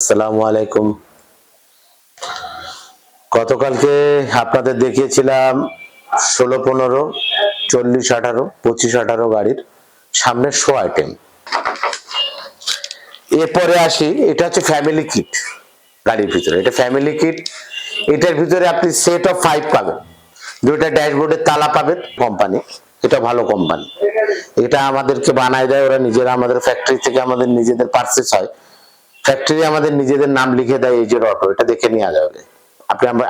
আসসালামু আলাইকুম। গতকালকে আপনাদের দেখিয়েছিলাম 16, 15, 40, 18, 25, 18 গাড়ির সামনের শো আইটেম। এরপরে আসি, এটা হচ্ছে ফ্যামিলি কিট। গাড়ির ভিতরে এটা ফ্যামিলি কিট। এটার ভিতরে আপনি সেট অফ 5 পাবেন। দুইটা ড্যাশবোর্ডের তালা পাবেন কোম্পানি, এটা ভালো কোম্পানি। এটা আমাদেরকে বানায় দেয় ওরা নিজেরা, আমাদের ফ্যাক্টরি থেকে আমাদের নিজেদের পারচেজ হয়। ফ্যাক্টরি আমাদের নিজেদের নাম লিখে দেয়, এজেড অটো, এটা দেখে নেওয়া যাবে।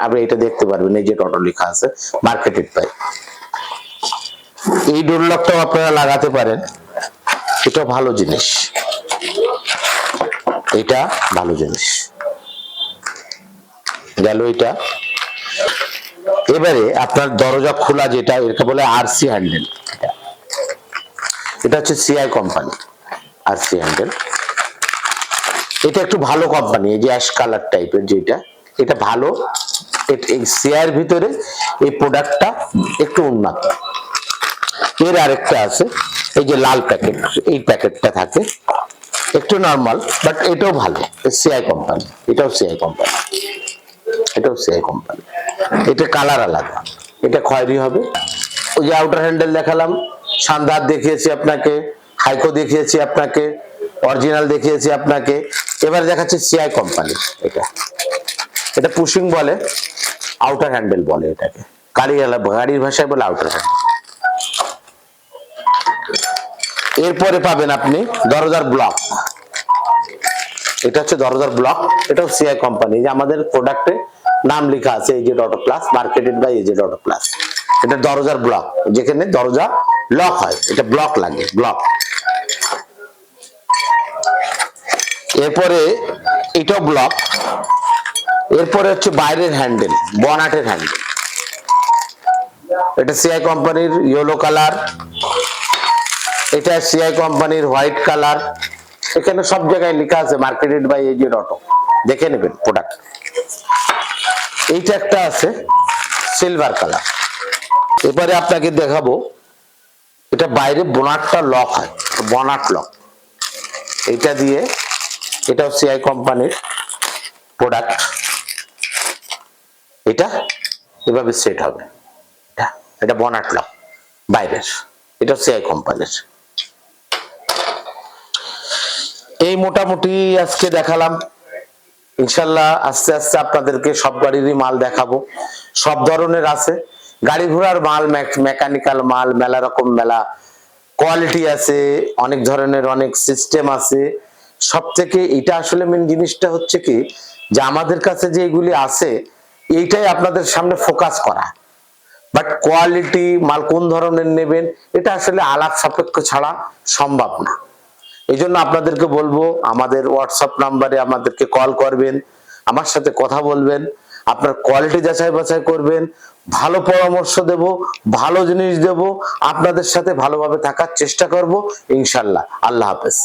আপনি এটা দেখতে পারবেন, এজেড অটো লেখা আছে, মার্কেটেড পাই। এই ডোর লকটাও আপনারা লাগাতে পারেন, এটা ভালো জিনিস, এটা ভালো জিনিস গেল এটা। এবারে আপনার দরজা খোলা, যেটা এটাকে বলে আরসি হ্যান্ডেল। এটা হচ্ছে সিআই কোম্পানি, আরসি হ্যান্ডেল। এটা একটু ভালো কোম্পানি, এই যে অ্যাশ কালার টাইপের যেটা, এটা ভালো। এই সিআইয়ের ভিতরে এই প্রোডাক্টটা একটু উন্নত। এর আরেকটা আছে, এই যে লাল প্যাকেট, এই প্যাকেটটা থাকে একটু নরমাল, বাট এটাও ভালো, সিআই কোম্পানি, এটাও সিআই কোম্পানি, এটাও সিআই কোম্পানি। এটা কালার আলাদা, এটা খয়েরি হবে। ওই যে আউটার হ্যান্ডেল দেখালাম, শানদার দেখিয়েছি আপনাকে, হাইকো দেখিয়েছি আপনাকে, অরিজিনাল দেখিয়েছি আপনাকে। এবার দেখাচ্ছি সিআই কোম্পানি। এটা পুশিং বলে, আউটার হ্যান্ডেল বলে এটাকে, গাড়ির ভাষায় বলে আউটার হ্যান্ডেল। এরপরে পাবেন আপনি দরজার ব্লক। এটা হচ্ছে দরজার ব্লক, এটাও সিআই কোম্পানি। যে আমাদের প্রোডাক্টে নাম লেখা আছে AZ auto plus, marketed by AZ auto plus. এটা দরজার ব্লক, যেখানে দরজা লক হয়, এটা ব্লক লাগে, ব্লক। এরপরে এটাও ব্লক। এরপরে হচ্ছে বাইরের হ্যান্ডেল, বনাটের হ্যান্ডেল। এটা সিআই কোম্পানির ইয়েলো কালার, এটা সিআই কোম্পানির হোয়াইট কালার। এখানে সব জায়গায় লেখা আছে মার্কেটেড বাই এজেড অটো, দেখে নেবেন প্রোডাক্ট। এইটা একটা আছে সিলভার কালার। এবারে আপনাকে দেখাবো, এটা বাইরে বোনাটটা লক হয়, বনাট লক। এটা দিয়ে, এটাও সিআই কোম্পানির প্রোডাক্ট। এটা এভাবে সেট হবে, এটা বনাট লক বাইরের, এটা সিআই কোম্পানির। এই মোটামুটি আজকে দেখালাম। ইনশাল্লাহ আস্তে আস্তে আপনাদেরকে সব গাড়িরই মাল দেখাবো, সব ধরনের আছে গাড়ি ঘোড়ার মাল, মেকানিক্যাল মাল, মেলা রকম মেলা কোয়ালিটি আছে, অনেক ধরনের অনেক সিস্টেম আছে। সব থেকে এটা আসলে মেন জিনিসটা হচ্ছে কি, যে আমাদের কাছে যে এগুলি আছে, এইটাই আপনাদের সামনে ফোকাস করা। বাট কোয়ালিটি মাল কোন ধরনের নেবেন, এটা আসলে আলাপ সাপেক্ষ ছাড়া সম্ভব না। এই জন্য আপনাদেরকে বলবো, আমাদের হোয়াটসঅ্যাপ নাম্বারে আমাদেরকে কল করবেন, আমার সাথে কথা বলবেন, আপনার কোয়ালিটি যাচাই বাছাই করবেন, ভালো পরামর্শ দেব, ভালো জিনিস দেব, আপনাদের সাথে ভালোভাবে থাকার চেষ্টা করব ইনশাল্লাহ। আল্লাহ হাফেজ।